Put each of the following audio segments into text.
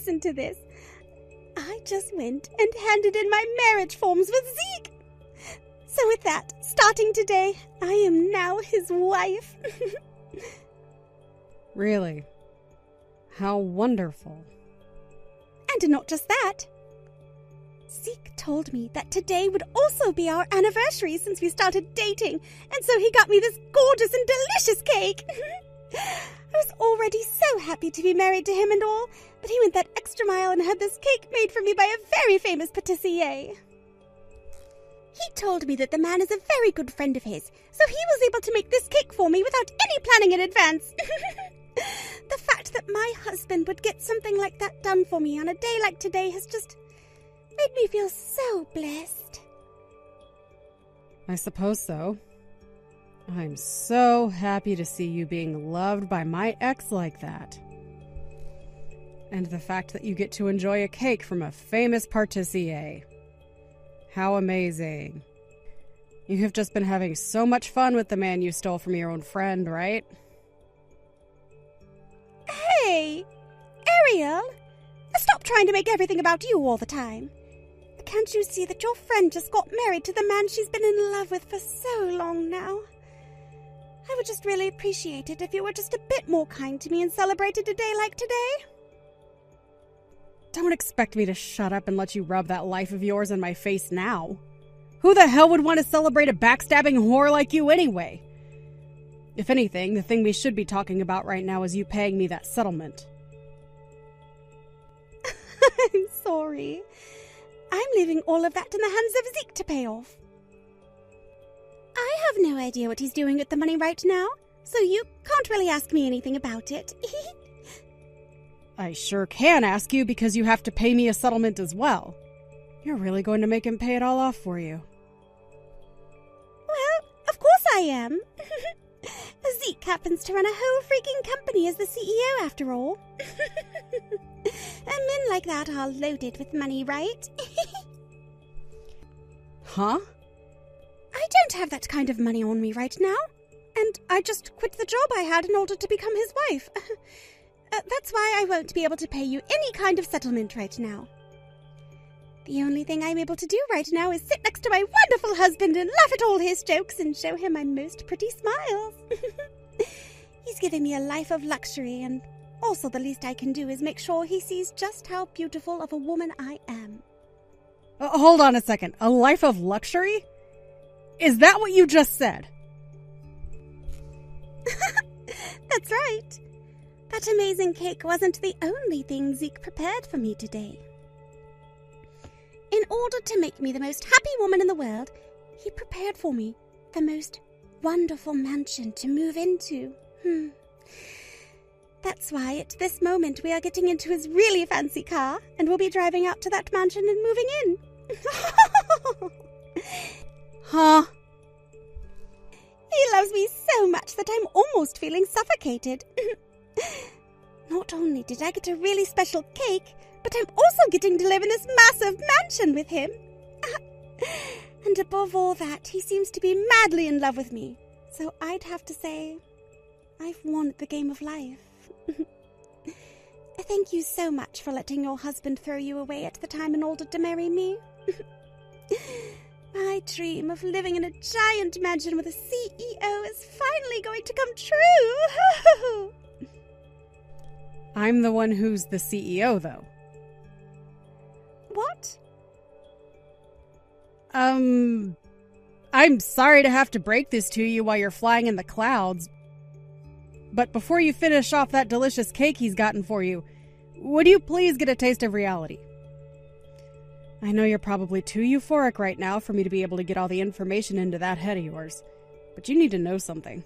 listen to this. I just went and handed in my marriage forms with Zeke. So with that, starting today, I am now his wife. Really? How wonderful. And not just that. Zeke told me that today would also be our anniversary since we started dating, and so he got me this gorgeous and delicious cake. I was already so happy to be married to him and all, but he went that extra mile and had this cake made for me by a very famous patissier. He told me that the man is a very good friend of his, so he was able to make this cake for me without any planning in advance. The fact that my husband would get something like that done for me on a day like today has just made me feel so blessed. I suppose so. I'm so happy to see you being loved by my ex like that. And the fact that you get to enjoy a cake from a famous patissier. How amazing. You have just been having so much fun with the man you stole from your own friend, right? Hey, Ariel, stop trying to make everything about you all the time. Can't you see that your friend just got married to the man she's been in love with for so long now? I would just really appreciate it if you were just a bit more kind to me and celebrated a day like today. Don't expect me to shut up and let you rub that life of yours in my face now. Who the hell would want to celebrate a backstabbing whore like you anyway? If anything, the thing we should be talking about right now is you paying me that settlement. I'm sorry. I'm leaving all of that in the hands of Zeke to pay off. I have no idea what he's doing with the money right now, so you can't really ask me anything about it. I sure can ask you because you have to pay me a settlement as well. You're really going to make him pay it all off for you. Well, of course I am. Zeke happens to run a whole freaking company as the CEO after all. And men like that are loaded with money, right? Huh? I don't have that kind of money on me right now. And I just quit the job I had in order to become his wife. That's why I won't be able to pay you any kind of settlement right now. The only thing I'm able to do right now is sit next to my wonderful husband and laugh at all his jokes and show him my most pretty smiles. He's giving me a life of luxury, and also the least I can do is make sure he sees just how beautiful of a woman I am. Hold on a second. A life of luxury? Is that what you just said? That's right. That amazing cake wasn't the only thing Zeke prepared for me today. In order to make me the most happy woman in the world, he prepared for me the most wonderful mansion to move into. That's why at this moment we are getting into his really fancy car, and we'll be driving out to that mansion and moving in. Huh? He loves me so much that I'm almost feeling suffocated. Not only did I get a really special cake, but I'm also getting to live in this massive mansion with him. And above all that, he seems to be madly in love with me. So I'd have to say, I've won at the game of life. Thank you so much for letting your husband throw you away at the time in order to marry me. My dream of living in a giant mansion with a CEO is finally going to come true. I'm the one who's the CEO, though. What? I'm sorry to have to break this to you while you're flying in the clouds, but before you finish off that delicious cake he's gotten for you, would you please get a taste of reality? I know you're probably too euphoric right now for me to be able to get all the information into that head of yours, but you need to know something.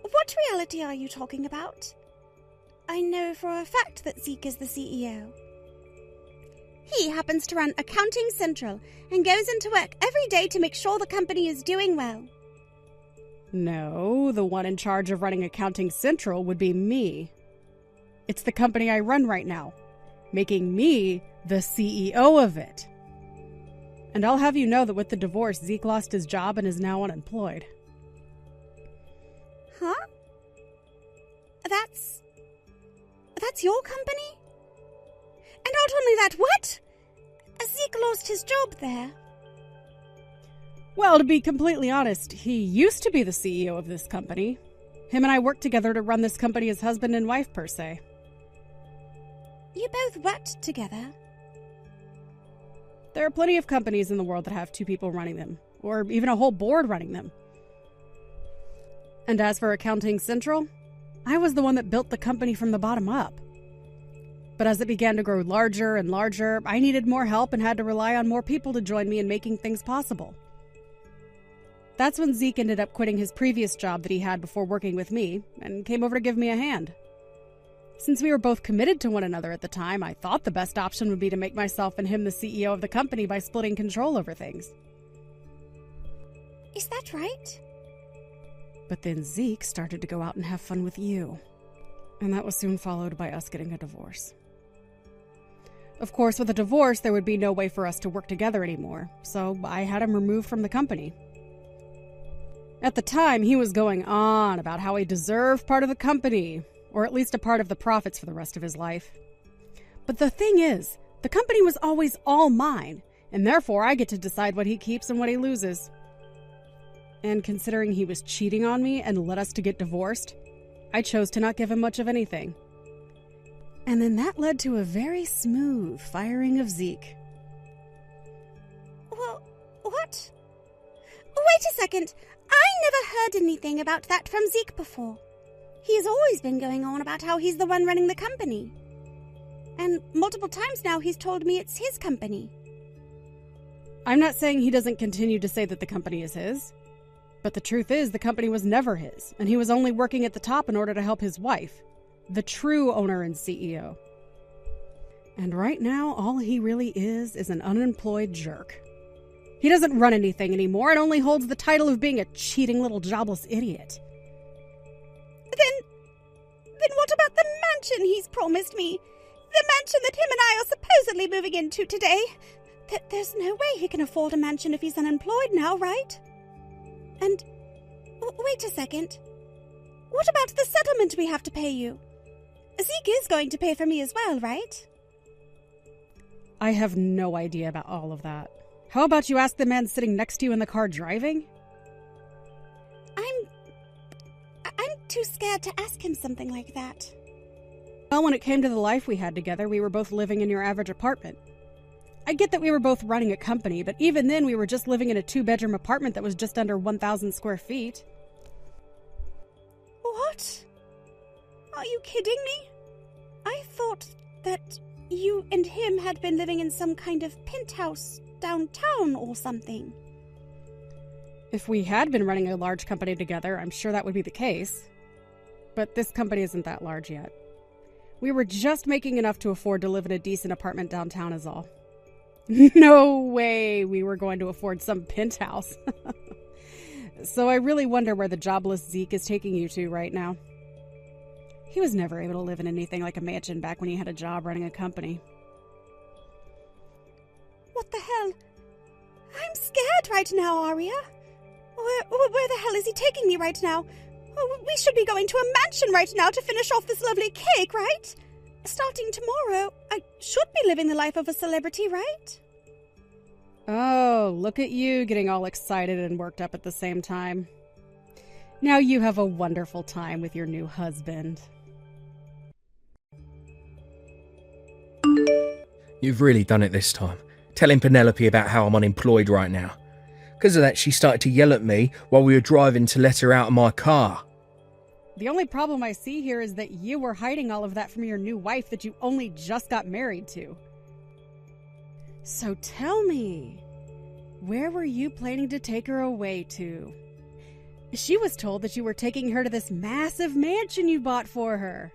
What reality are you talking about? I know for a fact that Zeke is the CEO. He happens to run Accounting Central and goes into work every day to make sure the company is doing well. No, the one in charge of running Accounting Central would be me. It's the company I run right now, making me the CEO of it. And I'll have you know that with the divorce, Zeke lost his job and is now unemployed. Huh? That's your company? Not only that, what? Zeke lost his job there. Well, to be completely honest, he used to be the CEO of this company. Him and I worked together to run this company as husband and wife, per se. You both worked together? There are plenty of companies in the world that have two people running them, or even a whole board running them. And as for Accounting Central, I was the one that built the company from the bottom up. But as it began to grow larger and larger, I needed more help and had to rely on more people to join me in making things possible. That's when Zeke ended up quitting his previous job that he had before working with me and came over to give me a hand. Since we were both committed to one another at the time, I thought the best option would be to make myself and him the CEO of the company by splitting control over things. Is that right? But then Zeke started to go out and have fun with you. And that was soon followed by us getting a divorce. Of course, with a divorce, there would be no way for us to work together anymore, so I had him removed from the company. At the time, he was going on about how he deserved part of the company, or at least a part of the profits for the rest of his life. But the thing is, the company was always all mine, and therefore I get to decide what he keeps and what he loses. And considering he was cheating on me and led us to get divorced, I chose to not give him much of anything. And then that led to a very smooth firing of Zeke. Well, what? Wait a second. I never heard anything about that from Zeke before. He's always been going on about how he's the one running the company. And multiple times now he's told me it's his company. I'm not saying he doesn't continue to say that the company is his. But the truth is, the company was never his, and he was only working at the top in order to help his wife, the true owner and CEO. And right now, all he really is an unemployed jerk. He doesn't run anything anymore and only holds the title of being a cheating little jobless idiot. Then what about the mansion he's promised me? The mansion that him and I are supposedly moving into today? There's no way he can afford a mansion if he's unemployed now, right? And wait a second. What about the settlement we have to pay you? Zeke is going to pay for me as well, right? I have no idea about all of that. How about you ask the man sitting next to you in the car driving? I'm too scared to ask him something like that. Well, when it came to the life we had together, we were both living in your average apartment. I get that we were both running a company, but even then we were just living in a 2-bedroom apartment that was just under 1,000 square feet. What? Are you kidding me? I thought that you and him had been living in some kind of penthouse downtown or something. If we had been running a large company together, I'm sure that would be the case. But this company isn't that large yet. We were just making enough to afford to live in a decent apartment downtown is all. No way we were going to afford some penthouse. So I really wonder where the jobless Zeke is taking you to right now. He was never able to live in anything like a mansion back when he had a job running a company. What the hell? I'm scared right now, Arya. Where the hell is he taking me right now? We should be going to a mansion right now to finish off this lovely cake, right? Starting tomorrow, I should be living the life of a celebrity, right? Oh, look at you getting all excited and worked up at the same time. Now you have a wonderful time with your new husband. You've really done it this time, telling Penelope about how I'm unemployed right now. Because of that, she started to yell at me while we were driving to let her out of my car. The only problem I see here is that you were hiding all of that from your new wife that you only just got married to. So tell me, where were you planning to take her away to? She was told that you were taking her to this massive mansion you bought for her.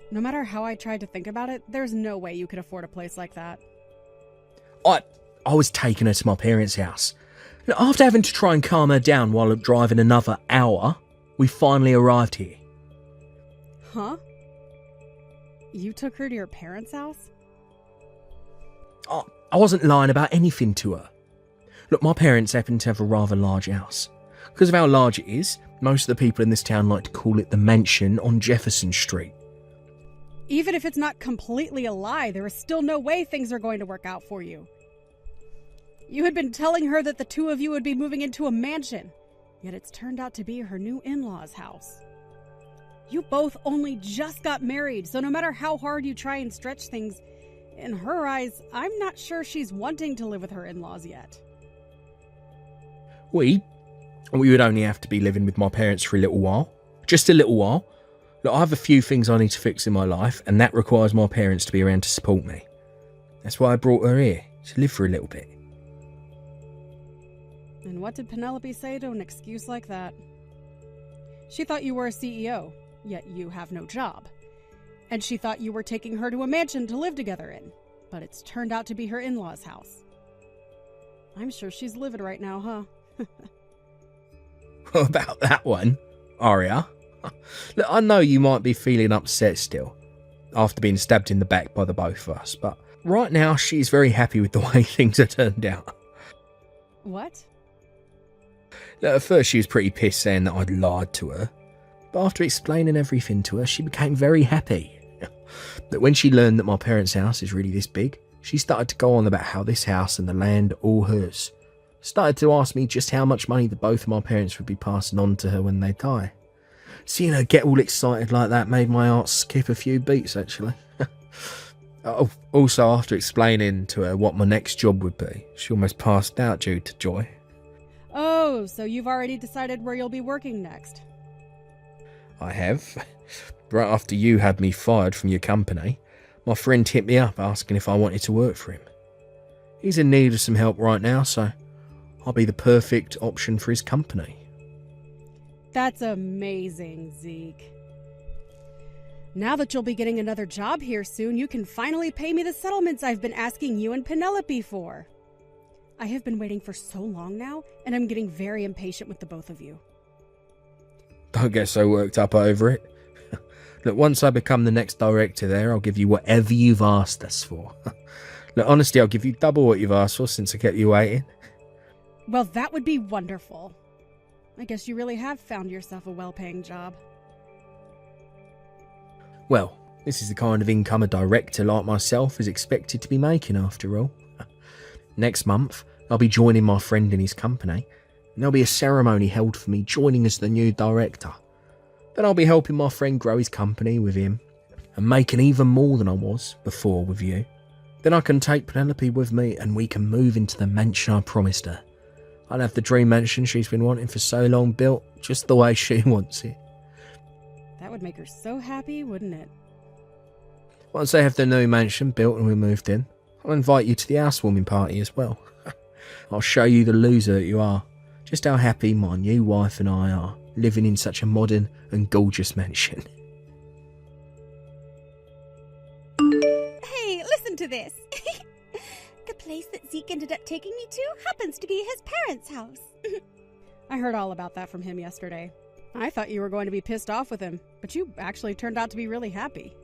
No matter how I tried to think about it, there's no way you could afford a place like that. I was taking her to my parents' house. After having to try and calm her down while driving another hour, we finally arrived here. Huh? You took her to your parents' house? I wasn't lying about anything to her. Look, my parents happen to have a rather large house. Because of how large it is, most of the people in this town like to call it the mansion on Jefferson Street. Even if it's not completely a lie, there is still no way things are going to work out for you. You had been telling her that the two of you would be moving into a mansion, yet it's turned out to be her new in-laws' house. You both only just got married, so no matter how hard you try and stretch things, in her eyes, I'm not sure she's wanting to live with her in-laws yet. We would only have to be living with my parents for a little while. Just a little while. Look, I have a few things I need to fix in my life, and that requires my parents to be around to support me. That's why I brought her here, to live for a little bit. And what did Penelope say to an excuse like that? She thought you were a CEO, yet you have no job. And she thought you were taking her to a mansion to live together in, but it's turned out to be her in-laws' house. I'm sure she's livid right now, huh? What about that one, Aria? Look, I know you might be feeling upset still, after being stabbed in the back by the both of us, but right now she's very happy with the way things have turned out. What? Look, at first she was pretty pissed saying that I'd lied to her, but after explaining everything to her, she became very happy. That when she learned that my parents' house is really this big, she started to go on about how this house and the land are all hers. Started to ask me just how much money the both of my parents would be passing on to her when they die. Seeing her get all excited like that made my heart skip a few beats, actually. Also, after explaining to her what my next job would be, she almost passed out due to joy. Oh, so you've already decided where you'll be working next? I have. Right after you had me fired from your company, my friend hit me up asking if I wanted to work for him. He's in need of some help right now, so I'll be the perfect option for his company. That's amazing, Zeke. Now that you'll be getting another job here soon, you can finally pay me the settlements I've been asking you and Penelope for. I have been waiting for so long now, and I'm getting very impatient with the both of you. Don't get so worked up over it. Look, once I become the next director there, I'll give you whatever you've asked us for. Look, honestly, I'll give you double what you've asked for since I kept you waiting. Well, that would be wonderful. I guess you really have found yourself a well-paying job. Well, this is the kind of income a director like myself is expected to be making after all. Next month, I'll be joining my friend in his company, and there'll be a ceremony held for me joining as the new director. Then I'll be helping my friend grow his company with him, and making even more than I was before with you. Then I can take Penelope with me and we can move into the mansion I promised her. I'll have the dream mansion she's been wanting for so long built just the way she wants it. That would make her so happy, wouldn't it? Once they have the new mansion built and we moved in, I'll invite you to the housewarming party as well. I'll show you the loser that you are, just how happy my new wife and I are, living in such a modern and gorgeous mansion. Hey, listen to this. The place that Zeke ended up taking me to happens to be his parents' house. I heard all about that from him yesterday. I thought you were going to be pissed off with him, but you actually turned out to be really happy.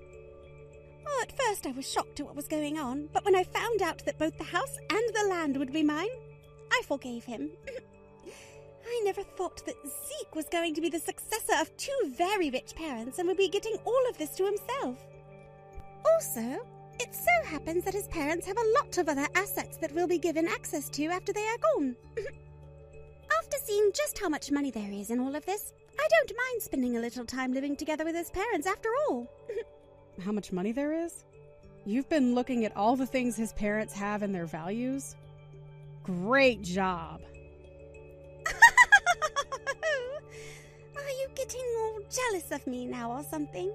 Oh, at first I was shocked at what was going on, but when I found out that both the house and the land would be mine, I forgave him. I never thought that Zeke was going to be the successor of two very rich parents and would be getting all of this to himself. Also, it so happens that his parents have a lot of other assets that we'll be given access to after they are gone. After seeing just how much money there is in all of this, I don't mind spending a little time living together with his parents after all. How much money there is? You've been looking at all the things his parents have and their values? Great job. Are you getting all jealous of me now or something?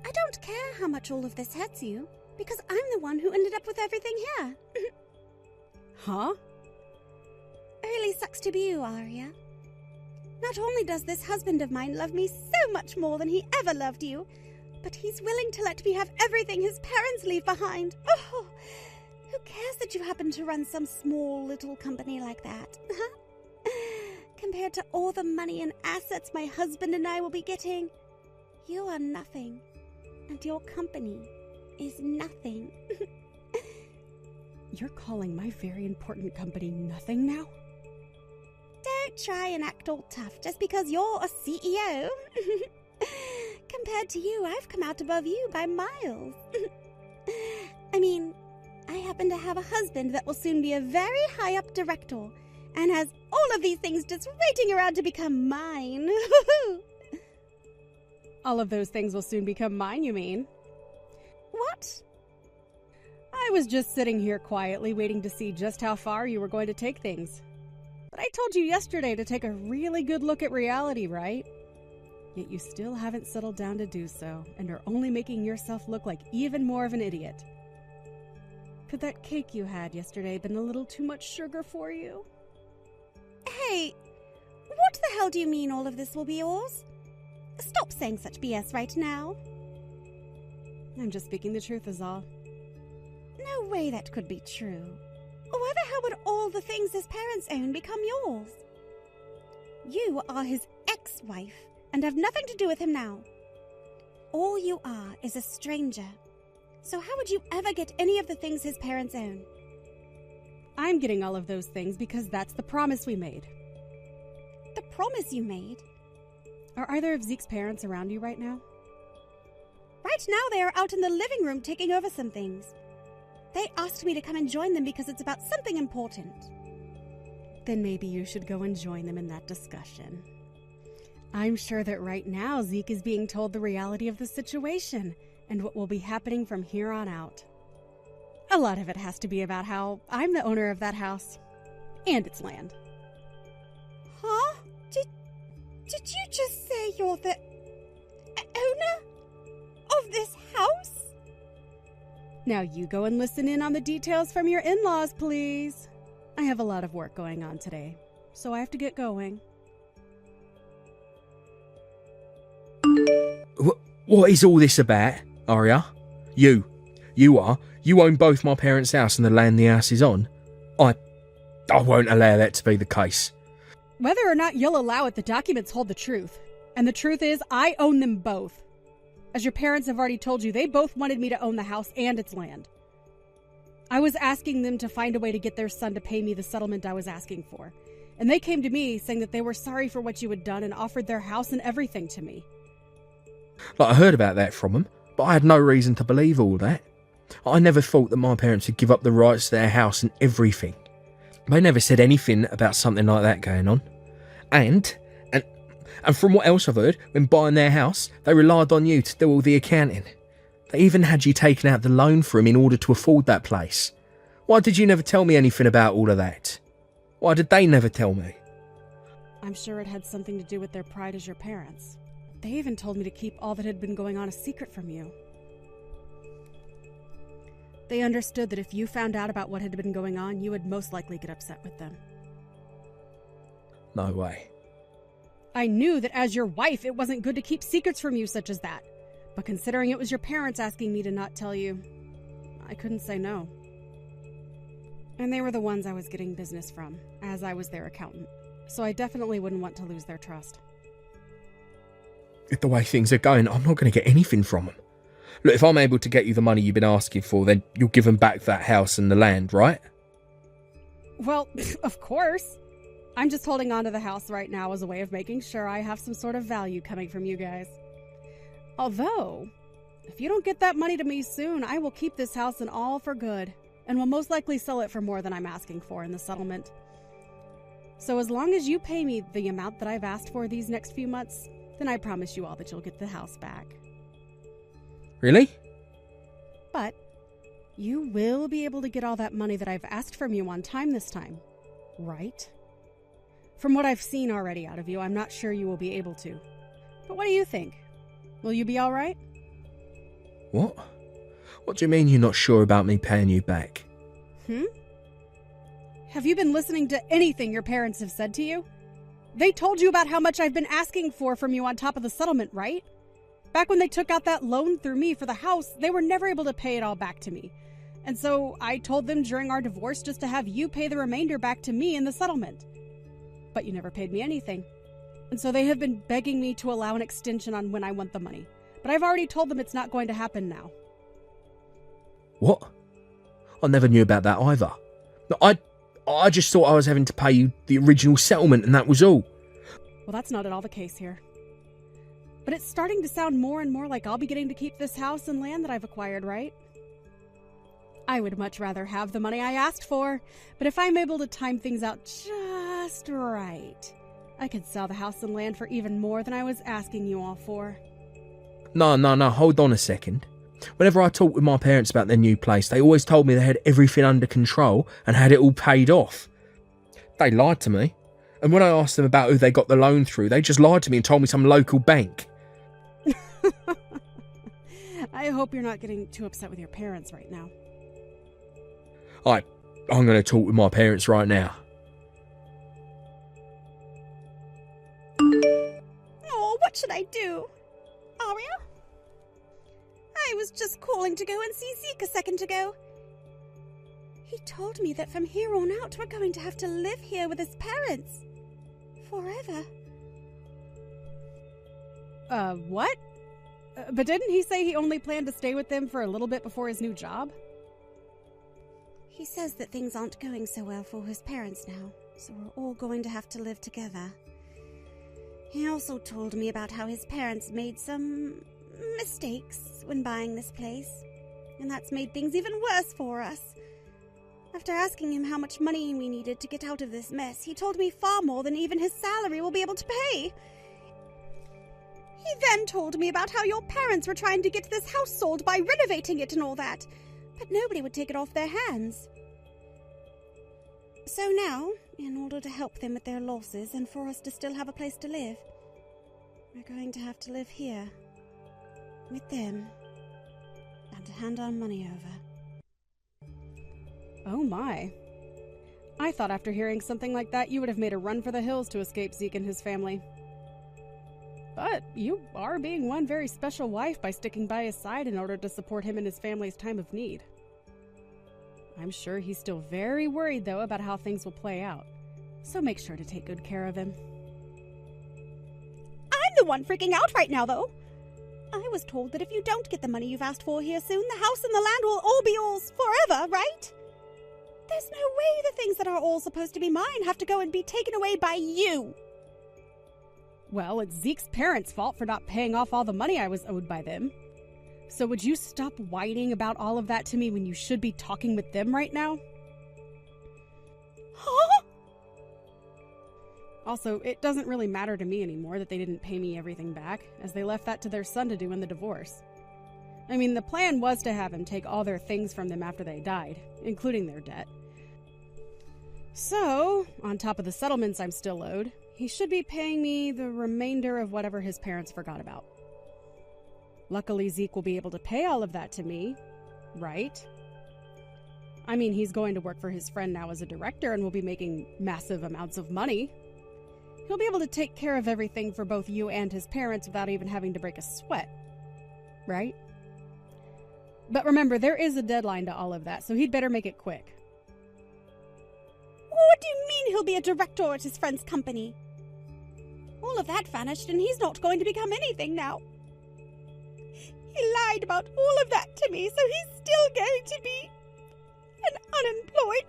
I don't care how much all of this hurts you, because I'm the one who ended up with everything here. Huh? It really sucks to be you, Arya. Not only does this husband of mine love me so much more than he ever loved you, but he's willing to let me have everything his parents leave behind. Oh, who cares that you happen to run some small little company like that? Compared to all the money and assets my husband and I will be getting, you are nothing, and your company is nothing. You're calling my very important company nothing now? Don't try and act all tough just because you're a CEO. compared to you, I've come out above you by miles. I mean, I happen to have a husband that will soon be a very high-up director and has all of these things just waiting around to become mine. All of those things will soon become mine, you mean? What? I was just sitting here quietly waiting to see just how far you were going to take things. But I told you yesterday to take a really good look at reality, right? Yet you still haven't settled down to do so, and are only making yourself look like even more of an idiot. Could that cake you had yesterday been a little too much sugar for you? Hey, what the hell do you mean all of this will be yours? Stop saying such BS right now. I'm just speaking the truth is all. No way that could be true. Why the hell would all the things his parents own become yours? You are his ex-wife and have nothing to do with him now. All you are is a stranger. So how would you ever get any of the things his parents own? I'm getting all of those things because that's the promise we made. The promise you made? Are either of Zeke's parents around you right now? Right now they are out in the living room taking over some things. They asked me to come and join them because it's about something important. Then maybe you should go and join them in that discussion. I'm sure that right now Zeke is being told the reality of the situation and what will be happening from here on out. A lot of it has to be about how I'm the owner of that house and its land. Huh? Did you just say you're the owner of this house? Now you go and listen in on the details from your in-laws, please. I have a lot of work going on today, so I have to get going. What is all this about, Arya? You own both my parents' house and the land the house is on. I won't allow that to be the case. Whether or not you'll allow it, the documents hold the truth. And the truth is, I own them both. As your parents have already told you, they both wanted me to own the house and its land. I was asking them to find a way to get their son to pay me the settlement I was asking for. And they came to me saying that they were sorry for what you had done and offered their house and everything to me. I heard about that from them, but I had no reason to believe all that. I never thought that my parents would give up the rights to their house and everything. They never said anything about something like that going on. And from what else I've heard, when buying their house, they relied on you to do all the accounting. They even had you taking out the loan for him in order to afford that place. Why did you never tell me anything about all of that? Why did they never tell me? I'm sure it had something to do with their pride as your parents. They even told me to keep all that had been going on a secret from you. They understood that if you found out about what had been going on, you would most likely get upset with them. No way. I knew that as your wife, it wasn't good to keep secrets from you such as that. But considering it was your parents asking me to not tell you, I couldn't say no. And they were the ones I was getting business from, as I was their accountant. So I definitely wouldn't want to lose their trust. With the way things are going, I'm not going to get anything from them. Look, if I'm able to get you the money you've been asking for, then you'll give them back that house and the land, right? Well, of course. I'm just holding on to the house right now as a way of making sure I have some sort of value coming from you guys. Although, if you don't get that money to me soon, I will keep this house and all for good, and will most likely sell it for more than I'm asking for in the settlement. So as long as you pay me the amount that I've asked for these next few months, then I promise you all that you'll get the house back. Really? But you will be able to get all that money that I've asked from you on time this time, right? From what I've seen already out of you, I'm not sure you will be able to. But what do you think? Will you be all right? What? What do you mean you're not sure about me paying you back? Have you been listening to anything your parents have said to you? They told you about how much I've been asking for from you on top of the settlement, right? Back when they took out that loan through me for the house, they were never able to pay it all back to me. And so I told them during our divorce just to have you pay the remainder back to me in the settlement. But you never paid me anything. And so they have been begging me to allow an extension on when I want the money. But I've already told them it's not going to happen now. What? I never knew about that either. I just thought I was having to pay you the original settlement and that was all. Well, that's not at all the case here. But it's starting to sound more and more like I'll be getting to keep this house and land that I've acquired, right? I would much rather have the money I asked for, but if I'm able to time things out just right, I could sell the house and land for even more than I was asking you all for. No, hold on a second. Whenever I talked with my parents about their new place, they always told me they had everything under control and had it all paid off. They lied to me. And when I asked them about who they got the loan through, they just lied to me and told me some local bank. I hope you're not getting too upset with your parents right now. I'm going to talk with my parents right now. Oh, what should I do? Arya? I was just calling to go and see Zeke a second ago. He told me that from here on out we're going to have to live here with his parents. Forever. What? But didn't he say he only planned to stay with them for a little bit before his new job? He says that things aren't going so well for his parents now, so we're all going to have to live together. He also told me about how his parents made some mistakes when buying this place, and that's made things even worse for us. After asking him how much money we needed to get out of this mess, he told me far more than even his salary will be able to pay. He then told me about how your parents were trying to get this house sold by renovating it and all that, but nobody would take it off their hands. So now, in order to help them with their losses and for us to still have a place to live, we're going to have to live here, with them, and to hand our money over. Oh my. I thought after hearing something like that you would have made a run for the hills to escape Zeke and his family. But you are being one very special wife by sticking by his side in order to support him in his family's time of need. I'm sure he's still very worried, though, about how things will play out. So make sure to take good care of him. I'm the one freaking out right now, though. I was told that if you don't get the money you've asked for here soon, the house and the land will all be yours forever, right? There's no way the things that are all supposed to be mine have to go and be taken away by you. Well, it's Zeke's parents' fault for not paying off all the money I was owed by them. So would you stop whining about all of that to me when you should be talking with them right now? Huh? Also, it doesn't really matter to me anymore that they didn't pay me everything back, as they left that to their son to do in the divorce. I mean, the plan was to have him take all their things from them after they died, including their debt. So, on top of the settlements I'm still owed, he should be paying me the remainder of whatever his parents forgot about. Luckily, Zeke will be able to pay all of that to me, right? I mean, he's going to work for his friend now as a director and will be making massive amounts of money. He'll be able to take care of everything for both you and his parents without even having to break a sweat, right? But remember, there is a deadline to all of that, so he'd better make it quick. What do you mean he'll be a director at his friend's company? All of that vanished and he's not going to become anything now. He lied about all of that to me, so he's still going to be an unemployed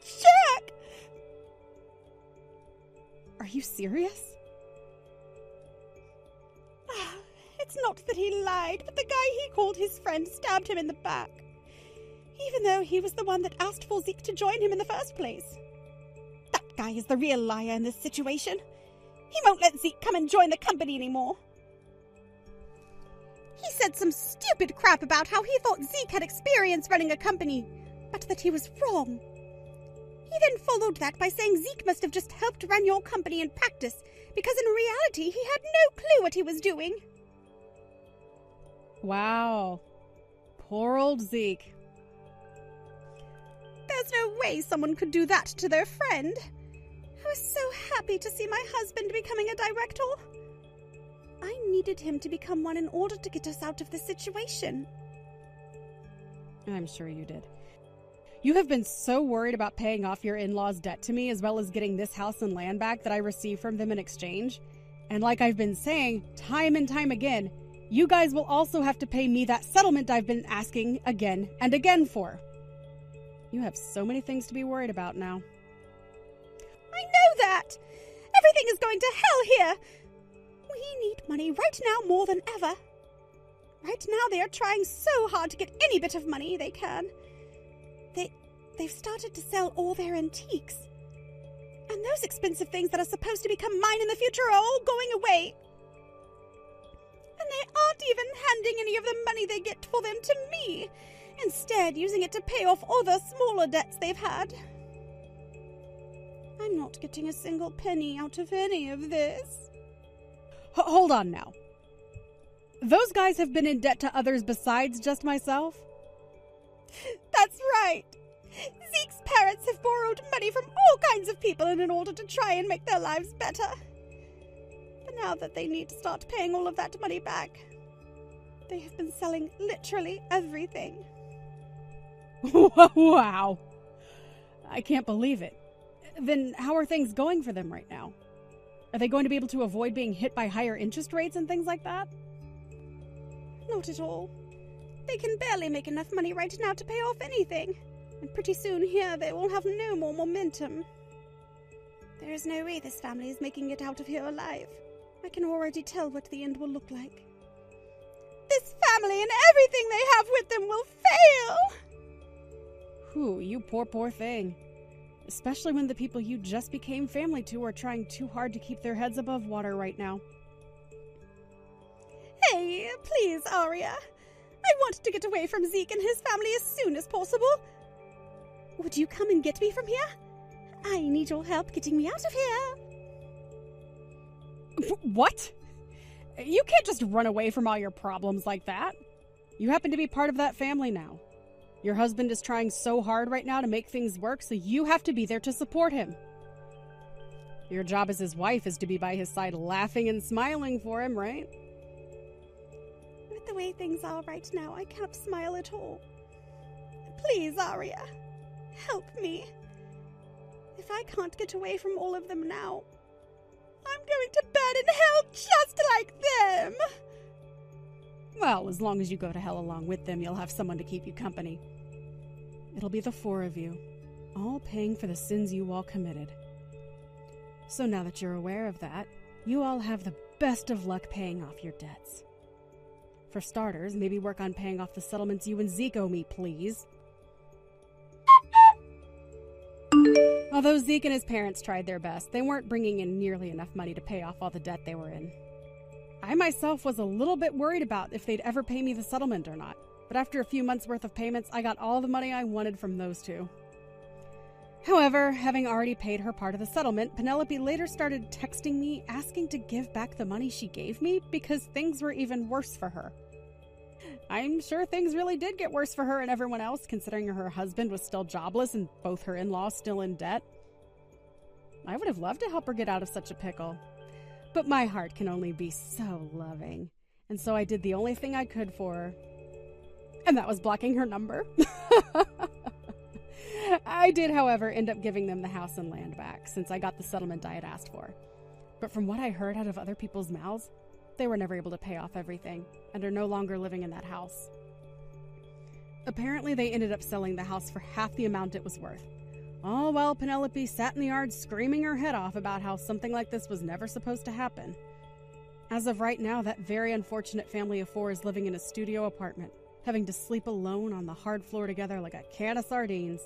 jerk. Are you serious? It's not that he lied, but the guy he called his friend stabbed him in the back. Even though he was the one that asked for Zeke to join him in the first place. That guy is the real liar in this situation. He won't let Zeke come and join the company anymore. He said some stupid crap about how he thought Zeke had experience running a company, but that he was wrong. He then followed that by saying Zeke must have just helped run your company in practice, because in reality he had no clue what he was doing. Wow. Poor old Zeke. There's no way someone could do that to their friend. I was so happy to see my husband becoming a director. I needed him to become one in order to get us out of this situation. I'm sure you did. You have been so worried about paying off your in-laws' debt to me as well as getting this house and land back that I received from them in exchange. And like I've been saying time and time again, you guys will also have to pay me that settlement I've been asking again and again for. You have so many things to be worried about now. I know that! Everything is going to hell here! We need money right now more than ever. Right now they are trying so hard to get any bit of money they can. They've started to sell all their antiques. And those expensive things that are supposed to become mine in the future are all going away. And they aren't even handing any of the money they get for them to me, instead using it to pay off all the smaller debts they've had. I'm not getting a single penny out of any of this. Hold on now. Those guys have been in debt to others besides just myself? That's right. Zeke's parents have borrowed money from all kinds of people in order to try and make their lives better. But now that they need to start paying all of that money back, they have been selling literally everything. Wow. I can't believe it. Then how are things going for them right now? Are they going to be able to avoid being hit by higher interest rates and things like that? Not at all. They can barely make enough money right now to pay off anything. And pretty soon here they will have no more momentum. There is no way this family is making it out of here alive. I can already tell what the end will look like. This family and everything they have with them will fail! Whew, you poor thing. Especially when the people you just became family to are trying too hard to keep their heads above water right now. Hey, please, Arya. I want to get away from Zeke and his family as soon as possible. Would you come and get me from here? I need your help getting me out of here. What? You can't just run away from all your problems like that. You happen to be part of that family now. Your husband is trying so hard right now to make things work, so you have to be there to support him. Your job as his wife is to be by his side laughing and smiling for him, right? With the way things are right now, I can't smile at all. Please, Arya, help me. If I can't get away from all of them now, I'm going to burn in hell just like them! Well, as long as you go to hell along with them, you'll have someone to keep you company. It'll be the four of you, all paying for the sins you all committed. So now that you're aware of that, you all have the best of luck paying off your debts. For starters, maybe work on paying off the settlements you and Zeke owe me, please. Although Zeke and his parents tried their best, they weren't bringing in nearly enough money to pay off all the debt they were in. I myself was a little bit worried about if they'd ever pay me the settlement or not, but after a few months' worth of payments, I got all the money I wanted from those two. However, having already paid her part of the settlement, Penelope later started texting me asking to give back the money she gave me because things were even worse for her. I'm sure things really did get worse for her and everyone else, considering her husband was still jobless and both her in-laws still in debt. I would have loved to help her get out of such a pickle. But my heart can only be so loving, and so I did the only thing I could for her, and that was blocking her number. I did, however, end up giving them the house and land back, since I got the settlement I had asked for. But from what I heard out of other people's mouths, they were never able to pay off everything, and are no longer living in that house. Apparently, they ended up selling the house for half the amount it was worth. All while Penelope sat in the yard screaming her head off about how something like this was never supposed to happen. As of right now, that very unfortunate family of four is living in a studio apartment, having to sleep alone on the hard floor together like a can of sardines.